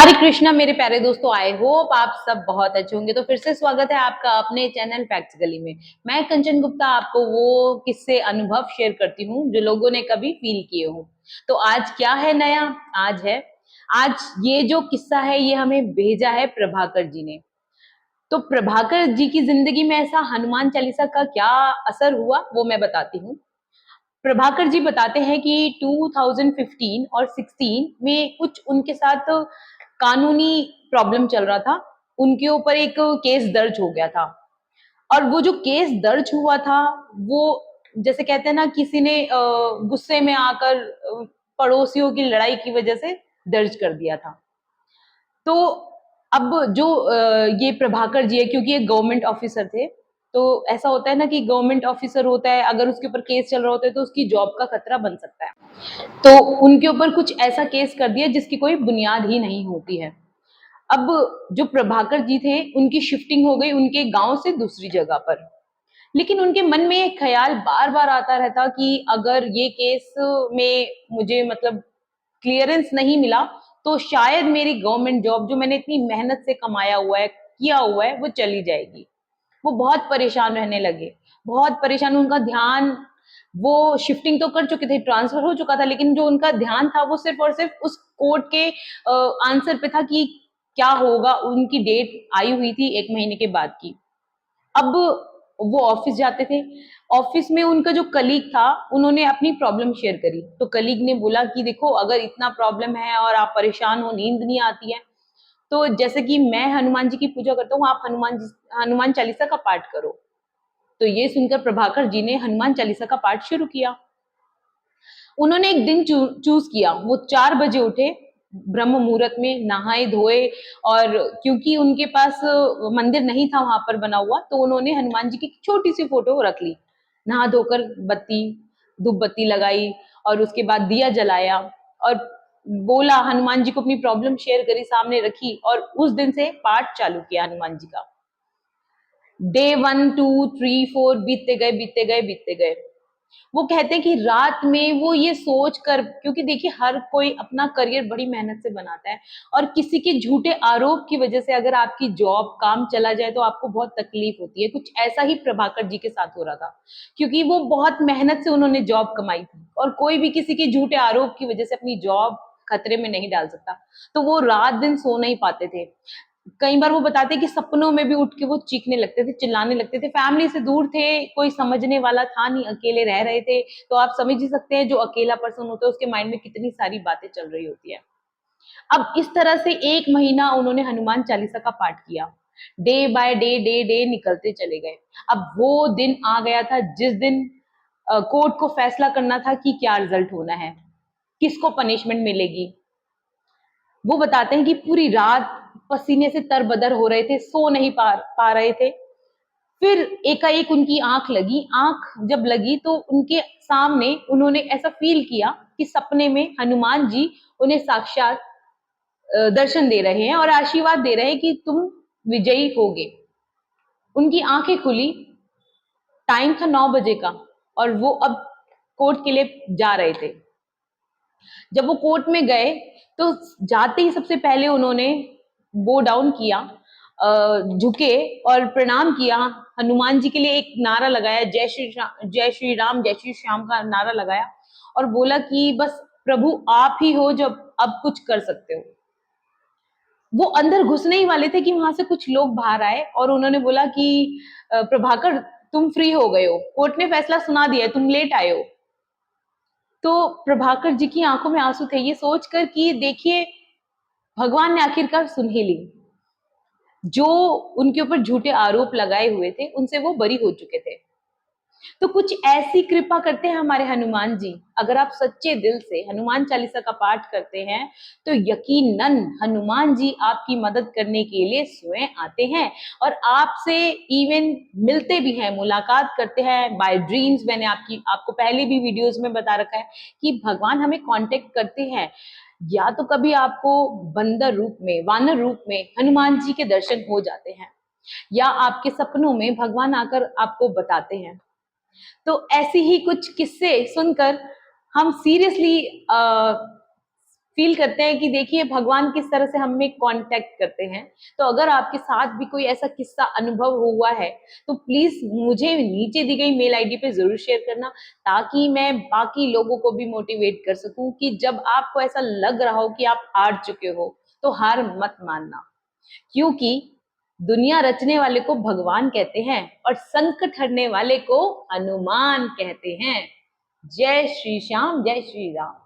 हरे कृष्णा मेरे प्यारे दोस्तों, आई होप आप सब बहुत अच्छे होंगे। तो फिर से स्वागत है आपका अपने चैनल फैक्ट्स गली में। मैं कंचन गुप्ता आपको वो किस्से अनुभव शेयर करती हूँ जो लोगों ने कभी फील किए हो। तो आज क्या है नया? आज ये जो किस्सा है ये हमें भेजा है प्रभाकर जी ने। तो प्रभाकर जी की जिंदगी में ऐसा हनुमान चालीसा का क्या असर हुआ वो मैं बताती हूँ। प्रभाकर जी बताते हैं कि 2015 और 16 में कुछ उनके साथ कानूनी प्रॉब्लम चल रहा था। उनके ऊपर एक केस दर्ज हो गया था और वो जो केस दर्ज हुआ था वो जैसे कहते हैं ना, किसी ने गुस्से में आकर पड़ोसियों की लड़ाई की वजह से दर्ज कर दिया था। तो अब जो ये प्रभाकर जी है, क्योंकि ये गवर्नमेंट ऑफिसर थे, तो ऐसा होता है ना कि गवर्नमेंट ऑफिसर होता है, अगर उसके ऊपर केस चल रहा होता है तो उसकी जॉब का खतरा बन सकता है। तो उनके ऊपर कुछ ऐसा केस कर दिया जिसकी कोई बुनियाद ही नहीं होती है। अब जो प्रभाकर जी थे उनकी शिफ्टिंग हो गई उनके गांव से दूसरी जगह पर। लेकिन उनके मन में एक ख्याल बार बार आता रहता कि अगर ये केस में मुझे मतलब क्लियरेंस नहीं मिला तो शायद मेरी गवर्नमेंट जॉब जो मैंने इतनी मेहनत से कमाया हुआ है, किया हुआ है, वो चली जाएगी। वो बहुत परेशान रहने लगे, बहुत परेशान। उनका ध्यान, वो शिफ्टिंग तो कर चुके थे, ट्रांसफर हो चुका था, लेकिन जो उनका ध्यान था वो सिर्फ और सिर्फ उस कोर्ट के आंसर पे था कि क्या होगा। उनकी डेट आई हुई थी 1 महीने के बाद की। अब वो ऑफिस जाते थे। ऑफिस में उनका जो कलीग था उन्होंने अपनी प्रॉब्लम शेयर करी। तो कलीग ने बोला कि देखो, अगर इतना प्रॉब्लम है और आप परेशान हो, नींद नहीं आती है, तो जैसे कि मैं हनुमान जी की पूजा करता हूँ, आप हनुमान चालीसा का पाठ करो। तो ये सुनकर प्रभाकर जी ने हनुमान चालीसा का पाठ शुरू किया। उन्होंने एक दिन चूज किया। वो 4 बजे उठे, ब्रह्म मुहूर्त में नहाए धोए, और क्योंकि उनके पास मंदिर नहीं था वहां पर बना हुआ, तो उन्होंने हनुमान जी की छोटी सी फोटो रख ली। नहा धोकर बत्ती, धूप बत्ती लगाई और उसके बाद दिया जलाया और बोला, हनुमान जी को अपनी प्रॉब्लम शेयर करी, सामने रखी, और उस दिन से पाठ चालू किया हनुमान जी का। डे 1 2 3 4 बीतते गए, बीतते गए, बीतते गए। वो कहते हैं कि रात में वो ये सोच कर, क्योंकि देखिए हर कोई अपना करियर बड़ी मेहनत से बनाता है, और किसी के झूठे आरोप की वजह से अगर आपकी जॉब, काम चला जाए तो आपको बहुत तकलीफ होती है। कुछ ऐसा ही प्रभाकर जी के साथ हो रहा था, क्योंकि वो बहुत मेहनत से उन्होंने जॉब कमाई थी और कोई भी किसी के झूठे आरोप की वजह से अपनी जॉब खतरे में नहीं डाल सकता। तो वो रात दिन सो नहीं पाते थे। कई बार वो बताते कि सपनों में भी उठ के वो चीखने लगते थे, चिल्लाने लगते थे। फैमिली से दूर थे, कोई समझने वाला था नहीं, अकेले रह रहे थे। तो आप समझ ही सकते हैं जो अकेला पर्सन होता है उसके माइंड में कितनी सारी बातें चल रही होती है। अब इस तरह से 1 महीना उन्होंने हनुमान चालीसा का पाठ किया। Day by day, day day निकलते चले गए। अब वो दिन आ गया था जिस दिन कोर्ट को फैसला करना था कि क्या रिजल्ट होना है, किसको पनिशमेंट मिलेगी। वो बताते हैं कि पूरी रात पसीने से तरबदर हो रहे थे, सो नहीं पा रहे थे। फिर एकाएक उनकी आंख लगी। आंख जब लगी तो उनके सामने उन्होंने ऐसा फील किया कि सपने में हनुमान जी उन्हें साक्षात दर्शन दे रहे हैं और आशीर्वाद दे रहे हैं कि तुम विजयी होगे। उनकी आंखें खुली। टाइम था 9 बजे का और वो अब कोर्ट के लिए जा रहे थे। जब वो कोर्ट में गए तो जाते ही सबसे पहले उन्होंने बो डाउन किया, झुके और प्रणाम किया। हनुमान जी के लिए एक नारा लगाया, जय श्री राम, जय श्री राम, जय श्री श्याम का नारा लगाया और बोला कि बस प्रभु आप ही हो जो अब कुछ कर सकते हो। वो अंदर घुसने ही वाले थे कि वहां से कुछ लोग बाहर आए और उन्होंने बोला कि प्रभाकर, तुम फ्री हो गए हो, कोर्ट ने फैसला सुना दिया है, तुम लेट आए हो। तो प्रभाकर जी की आंखों में आंसू थे, ये सोचकर कि देखिए भगवान ने आखिरकार सुन ही ली। जो उनके ऊपर झूठे आरोप लगाए हुए थे उनसे वो बरी हो चुके थे। तो कुछ ऐसी कृपा करते हैं हमारे हनुमान जी। अगर आप सच्चे दिल से हनुमान चालीसा का पाठ करते हैं तो यकीनन हनुमान जी आपकी मदद करने के लिए स्वयं आते हैं और आपसे इवन मिलते भी हैं, मुलाकात करते हैं बाय ड्रीम्स। मैंने आपको पहले भी वीडियोस में बता रखा है कि भगवान हमें कांटेक्ट करते हैं। या तो कभी आपको बंदर रूप में, वानर रूप में हनुमान जी के दर्शन हो जाते हैं, या आपके सपनों में भगवान आकर आपको बताते हैं। तो ऐसे ही कुछ किस्से सुनकर हम सीरियसली फील करते हैं कि देखिए भगवान किस तरह से हमें कांटेक्ट करते हैं। तो अगर आपके साथ भी कोई ऐसा किस्सा अनुभव हुआ है तो प्लीज मुझे नीचे दी गई मेल आईडी पे जरूर शेयर करना, ताकि मैं बाकी लोगों को भी मोटिवेट कर सकूं कि जब आपको ऐसा लग रहा हो कि आप हार चुके हो तो हार मत मानना, क्योंकि दुनिया रचने वाले को भगवान कहते हैं और संकट हरने वाले को हनुमान कहते हैं। जय श्री श्याम, जय श्री राम।